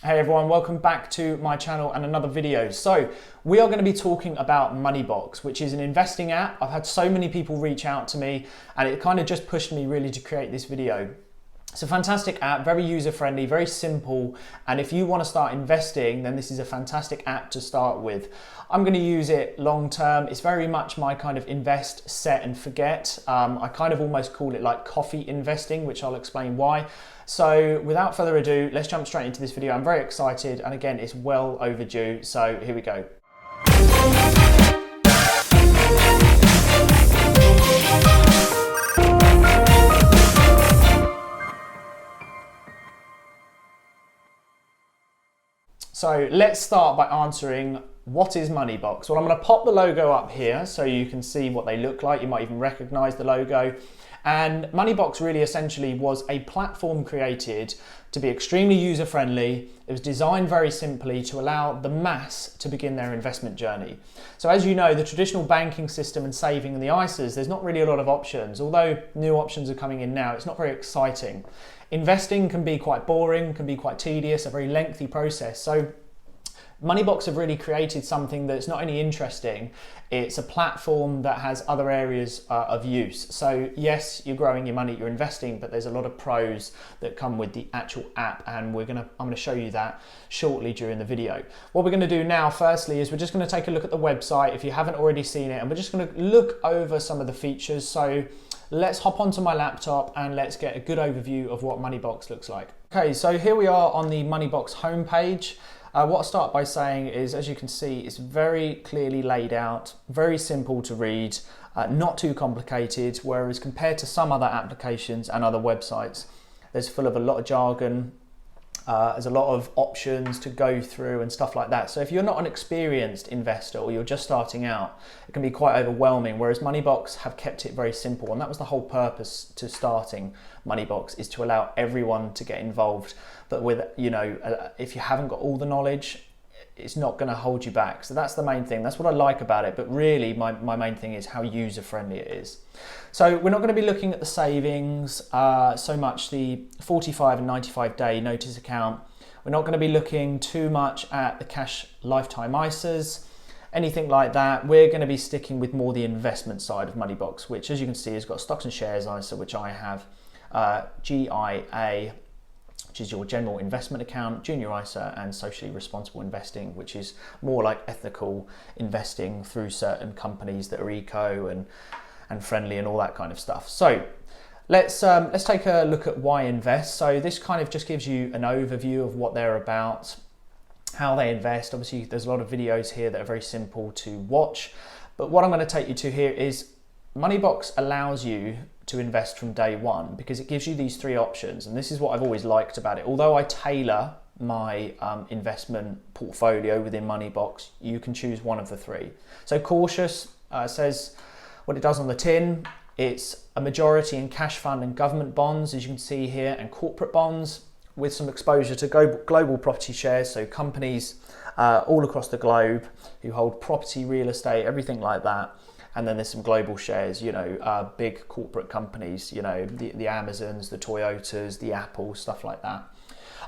Hey everyone, welcome back to my channel and another video. So we are going to be talking about MoneyBox, which is an investing app. I've had so many people reach out to me and it kind of just pushed me really to create this video. It's a fantastic app, very user-friendly, very simple, and if you want to start investing, then this is a fantastic app to start with. I'm going to use it long term. It's very much my kind of invest, set and forget. I kind of almost call it like coffee investing, which I'll explain why. So without further ado, let's jump straight into this video. I'm very excited, and again, it's well overdue, so here we go. So let's start by answering, what is MoneyBox? Well, I'm going to pop the logo up here so you can see what they look like. You might even recognize the logo. And MoneyBox really essentially was a platform created to be extremely user-friendly. It was designed very simply to allow the mass to begin their investment journey. So as you know, the traditional banking system and saving and the ISAs, there's not really a lot of options. Although new options are coming in now, it's not very exciting. Investing can be quite boring, can be quite tedious, a very lengthy process. So MoneyBox have really created something that's not only interesting, it's a platform that has other areas of use. So yes, you're growing your money, you're investing, but there's a lot of pros that come with the actual app, and I'm gonna show you that shortly during the video. What we're gonna do now, firstly, is we're just gonna take a look at the website if you haven't already seen it, and we're just gonna look over some of the features. So let's hop onto my laptop and let's get a good overview of what MoneyBox looks like. Okay, so here we are on the MoneyBox homepage. What I'll start by saying is, as you can see, it's very clearly laid out, very simple to read, not too complicated, whereas compared to some other applications and other websites, there's full of a lot of jargon, there's a lot of options to go through and stuff like that. So if you're not an experienced investor or you're just starting out, it can be quite overwhelming, whereas MoneyBox have kept it very simple. And that was the whole purpose to starting MoneyBox, is to allow everyone to get involved. But with, if you haven't got all the knowledge, it's not going to hold you back. So that's the main thing. That's what I like about it. But really, my main thing is how user-friendly it is. So we're not going to be looking at the savings, so much the 45 and 95 day notice account. We're not going to be looking too much at the cash lifetime ISAs, anything like that. We're going to be sticking with more the investment side of MoneyBox, which, as you can see, has got stocks and shares ISA, which I have, GIA, which is your general investment account, junior ISA, and socially responsible investing, which is more like ethical investing through certain companies that are eco and friendly and all that kind of stuff. So let's take a look at why invest. So this kind of just gives you an overview of what they're about, how they invest. Obviously, there's a lot of videos here that are very simple to watch, but what I'm going to take you to here is MoneyBox allows you to invest from day one because it gives you these three options, and this is what I've always liked about it. Although I tailor my investment portfolio within MoneyBox, you can choose one of the three. So cautious says what it does on the tin. It's a majority in cash fund and government bonds, as you can see here, and corporate bonds with some exposure to global property shares, so companies all across the globe who hold property, real estate, everything like that. And then there's some global shares, big corporate companies, the Amazons, the Toyotas, the Apple, stuff like that.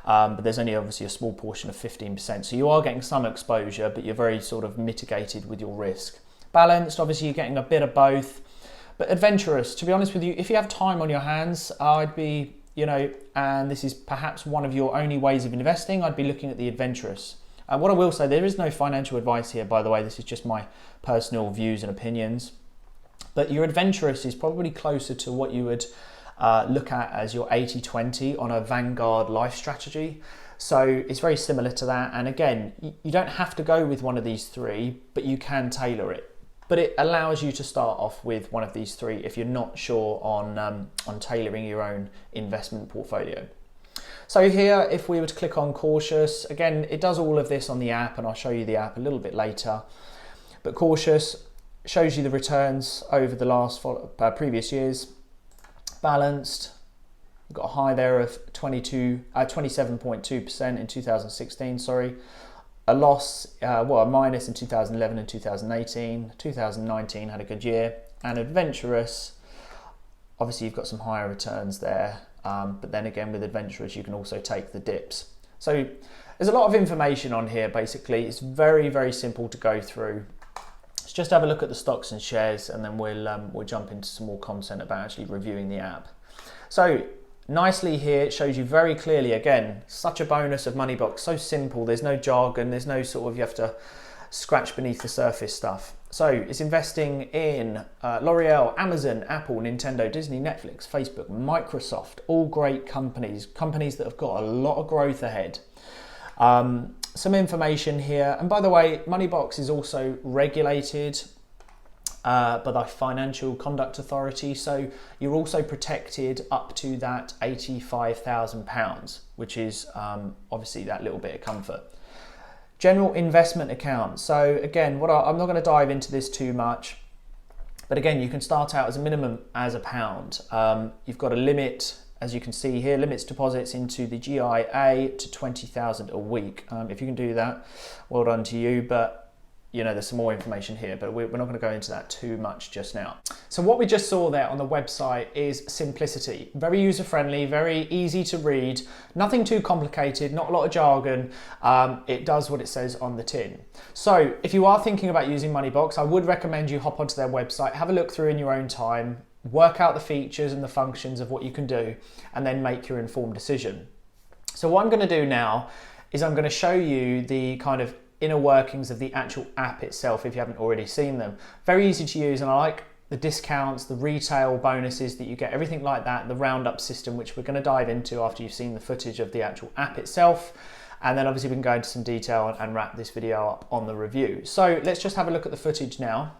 But there's only obviously a small portion of 15%. So you are getting some exposure, but you're very sort of mitigated with your risk. Balanced, obviously you're getting a bit of both. But adventurous, to be honest with you, if you have time on your hands, I'd be, and this is perhaps one of your only ways of investing, I'd be looking at the adventurous. What I will say, there is no financial advice here, by the way. This is just my personal views and opinions. But your adventurous is probably closer to what you would look at as your 80-20 on a Vanguard life strategy. So it's very similar to that. And again, you don't have to go with one of these three, but you can tailor it. But it allows you to start off with one of these three if you're not sure on tailoring your own investment portfolio. So here, if we were to click on cautious, again, it does all of this on the app, and I'll show you the app a little bit later. But cautious shows you the returns over the last previous years. Balanced, we've got a high there of 27.2% in 2016, sorry. A loss, a minus in 2011 and 2018. 2019 had a good year. And adventurous, obviously you've got some higher returns there. But then again, with adventurous, you can also take the dips. So there's a lot of information on here basically. It's very, very simple to go through. Let's just have a look at the stocks and shares, and then we'll jump into some more content about actually reviewing the app. So nicely here, it shows you very clearly, again, such a bonus of MoneyBox, so simple, there's no jargon, there's no sort of, you have to scratch beneath the surface stuff. So it's investing in L'Oreal, Amazon, Apple, Nintendo, Disney, Netflix, Facebook, Microsoft, all great companies that have got a lot of growth ahead. Some information here, and by the way, MoneyBox is also regulated by the Financial Conduct Authority, so you're also protected up to that £85,000, which is obviously that little bit of comfort. General investment account. So again, I'm not going to dive into this too much, but again, you can start out as a minimum as £1. You've got a limit, as you can see here, limits deposits into the GIA to 20,000 a week. If you can do that, well done to you, but you know, there's some more information here, but we're not going to go into that too much just now. So what we just saw there on the website is simplicity. Very user-friendly, very easy to read, nothing too complicated, not a lot of jargon. It does what it says on the tin. So if you are thinking about using MoneyBox, I would recommend you hop onto their website, have a look through in your own time, work out the features and the functions of what you can do, and then make your informed decision. So what I'm going to do now is I'm going to show you the kind of inner workings of the actual app itself if you haven't already seen them. Very easy to use, and I like the discounts, the retail bonuses that you get, everything like that, the roundup system, which we're going to dive into after you've seen the footage of the actual app itself. And then obviously we can go into some detail and wrap this video up on the review. So let's just have a look at the footage now.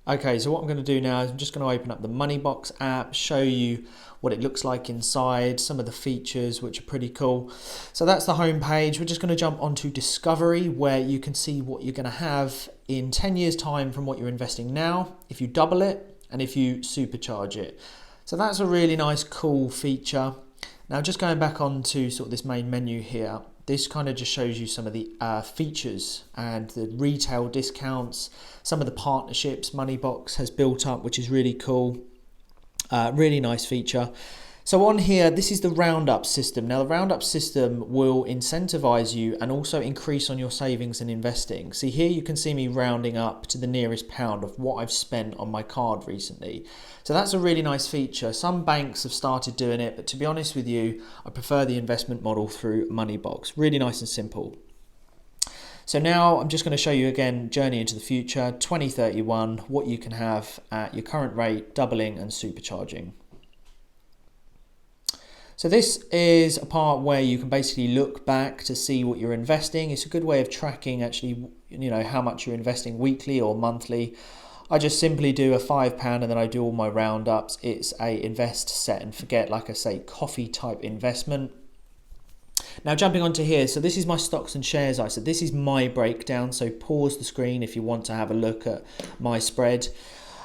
Okay, so what I'm going to do now is I'm just going to open up the MoneyBox app, show you what it looks like inside, some of the features which are pretty cool. So that's the home page. We're just going to jump onto Discovery, where you can see what you're going to have in 10 years time from what you're investing now, if you double it and if you supercharge it. So that's a really nice, cool feature. Now just going back onto sort of this main menu here, this kind of just shows you some of the features and the retail discounts, some of the partnerships MoneyBox has built up, which is really cool. Really nice feature. So on here, this is the roundup system. Now the roundup system will incentivize you and also increase on your savings and investing. See here, you can see me rounding up to the nearest pound of what I've spent on my card recently. So that's a really nice feature. Some banks have started doing it, but to be honest with you, I prefer the investment model through MoneyBox. Really nice and simple. So now I'm just going to show you again, journey into the future, 2031, what you can have at your current rate, doubling and supercharging. So this is a part where you can basically look back to see what you're investing. It's a good way of tracking actually, you know, how much you're investing weekly or monthly. I just simply do a £5 and then I do all my roundups. It's a invest, set and forget, like I say, coffee type investment. Now jumping onto here, so this is my stocks and shares ISA. This is my breakdown, so pause the screen if you want to have a look at my spread.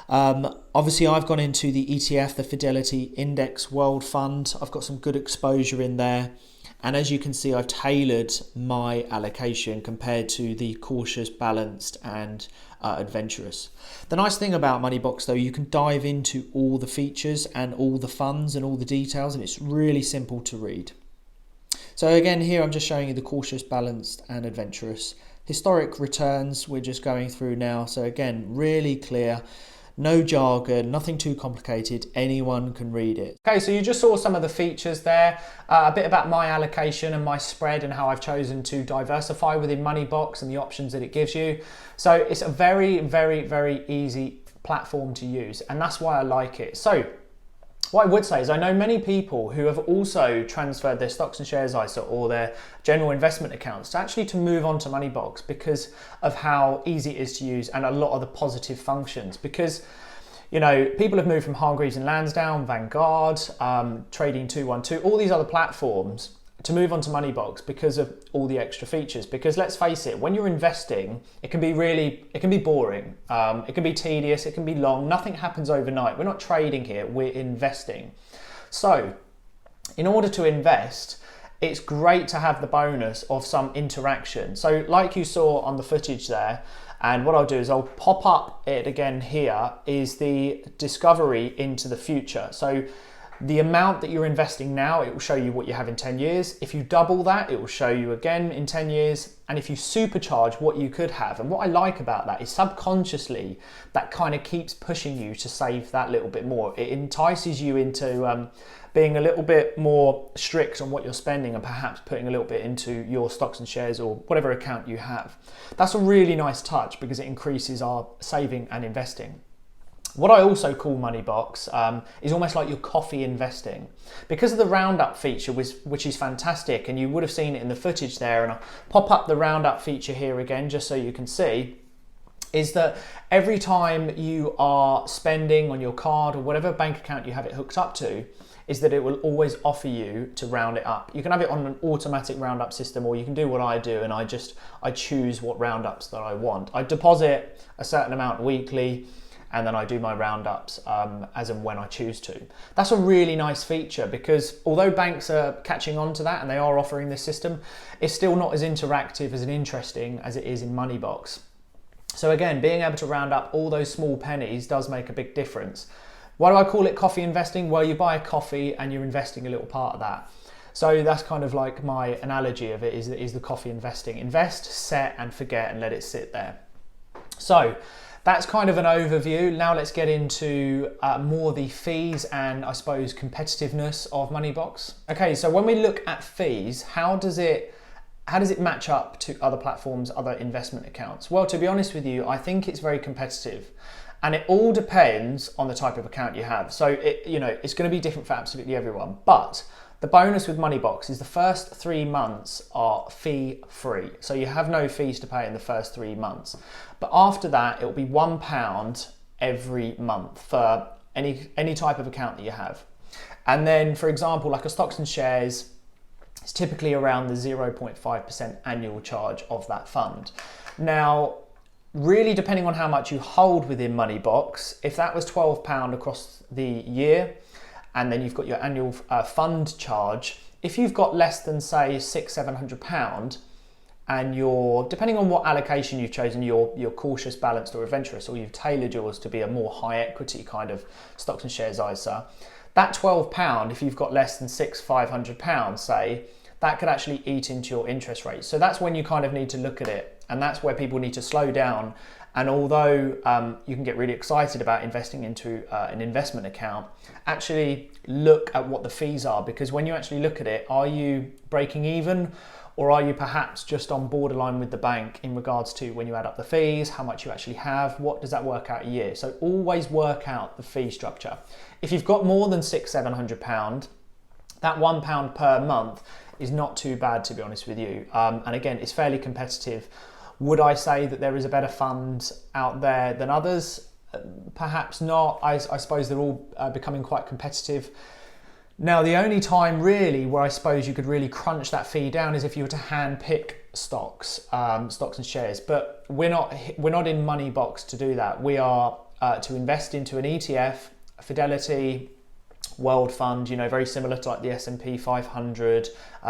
Obviously I've gone into the ETF, the Fidelity Index World Fund. I've got some good exposure in there, and as you can see, I've tailored my allocation compared to the cautious, balanced and adventurous. The nice thing about MoneyBox though, you can dive into all the features and all the funds and all the details, and it's really simple to read. So again, here I'm just showing you the cautious, balanced and adventurous. Historic returns we're just going through now. So again, really clear. No jargon, nothing too complicated, anyone can read it. Okay, so you just saw some of the features there, a bit about my allocation and my spread and how I've chosen to diversify within MoneyBox and the options that it gives you. So it's a very, very, very easy platform to use, and that's why I like it. So what I would say is I know many people who have also transferred their stocks and shares ISA or their general investment accounts to move on to MoneyBox because of how easy it is to use and a lot of the positive functions. Because, you know, people have moved from Hargreaves and Lansdown, Vanguard, Trading 212, all these other platforms to move on to MoneyBox because of all the extra features. Because let's face it, when you're investing, it can be boring, it can be tedious, it can be long, nothing happens overnight. We're not trading here, we're investing. So in order to invest, it's great to have the bonus of some interaction. So like you saw on the footage there, and what I'll do is I'll pop up it again here, is the discovery into the future. So The amount that you're investing now, it will show you what you have in 10 years. If you double that, it will show you again in 10 years. And if you supercharge what you could have, and what I like about that is subconsciously, that kind of keeps pushing you to save that little bit more. It entices you into being a little bit more strict on what you're spending and perhaps putting a little bit into your stocks and shares or whatever account you have. That's a really nice touch because it increases our saving and investing. What I also call MoneyBox is almost like your coffee investing. Because of the roundup feature, which is fantastic, and you would have seen it in the footage there, and I'll pop up the roundup feature here again just so you can see, is that every time you are spending on your card or whatever bank account you have it hooked up to, is that it will always offer you to round it up. You can have it on an automatic roundup system, or you can do what I do, and I choose what roundups that I want. I deposit a certain amount weekly, and then I do my roundups as and when I choose to. That's a really nice feature because although banks are catching on to that and they are offering this system, it's still not as interactive as and interesting as it is in MoneyBox. So again, being able to round up all those small pennies does make a big difference. Why do I call it coffee investing? Well, you buy a coffee and you're investing a little part of that. So that's kind of like my analogy of it is the coffee investing. Invest, set and forget and let it sit there. So that's kind of an overview. Now let's get into more the fees and I suppose competitiveness of MoneyBox. Okay, so when we look at fees, how does it match up to other platforms, other investment accounts? Well, to be honest with you, I think it's very competitive. And it all depends on the type of account you have. So it's going to be different for absolutely everyone. But the bonus with MoneyBox is the first 3 months are fee free. So you have no fees to pay in the first 3 months. But after that, it will be £1 every month for any type of account that you have. And then, for example, like a stocks and shares, it's typically around the 0.5% annual charge of that fund. Now, really depending on how much you hold within MoneyBox, if that was £12 across the year, and then you've got your annual fund charge, if you've got less than say £600-700, and you're, depending on what allocation you've chosen, you're cautious, balanced or adventurous, or you've tailored yours to be a more high equity kind of stocks and shares ISA, that £12, if you've got less than £500, say, that could actually eat into your interest rate. So that's when you kind of need to look at it. And that's where people need to slow down. And although you can get really excited about investing into an investment account, actually look at what the fees are, because when you actually look at it, are you breaking even or are you perhaps just on borderline with the bank in regards to when you add up the fees, how much you actually have, what does that work out a year? So always work out the fee structure. If you've got more than £600-700, that £1 per month is not too bad, to be honest with you. And again, it's fairly competitive. Would I say that there is a better fund out there than others? Perhaps not. I suppose they're all becoming quite competitive. Now, the only time really where I suppose you could really crunch that fee down is if you were to hand pick stocks and shares. But we're not in MoneyBox to do that. We are to invest into an ETF, a Fidelity, World Fund, very similar to like the S&P 500,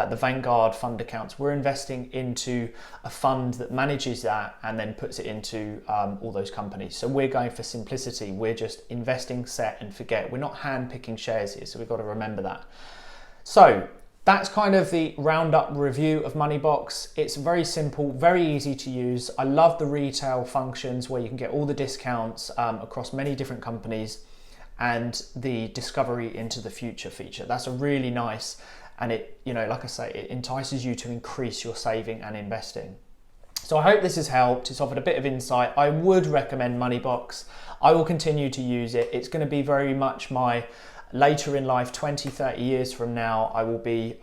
the Vanguard fund accounts. We're investing into a fund that manages that and then puts it into all those companies. So we're going for simplicity. We're just investing, set and forget. We're not hand picking shares here, so we've got to remember that. So that's kind of the roundup review of MoneyBox. It's very simple, very easy to use. I love the retail functions where you can get all the discounts across many different companies, and the discovery into the future feature. That's a really nice, and it, like I say, it entices you to increase your saving and investing. So I hope this has helped. It's offered a bit of insight. I would recommend MoneyBox. I will continue to use it. It's going to be very much my later in life, 20, 30 years from now, I will be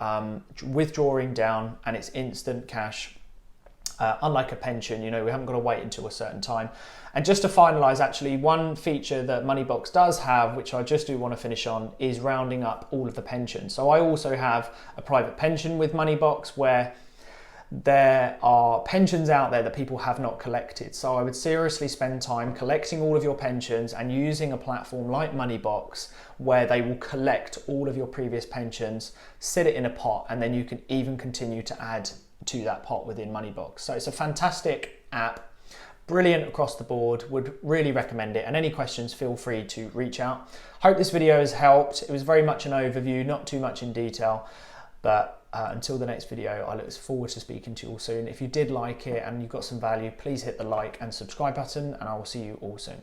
withdrawing down and it's instant cash. Unlike a pension, we haven't got to wait until a certain time. And just to finalize, actually, one feature that MoneyBox does have, which I just do want to finish on, is rounding up all of the pensions. So I also have a private pension with MoneyBox where there are pensions out there that people have not collected. So I would seriously spend time collecting all of your pensions and using a platform like MoneyBox where they will collect all of your previous pensions, sit it in a pot, and then you can even continue to add to that pot within MoneyBox. So it's a fantastic app. Brilliant across the board, would really recommend it. And any questions, feel free to reach out. Hope this video has helped. It was very much an overview, not too much in detail, but until the next video, I look forward to speaking to you all soon. If you did like it and you got some value, please hit the like and subscribe button, and I will see you all soon.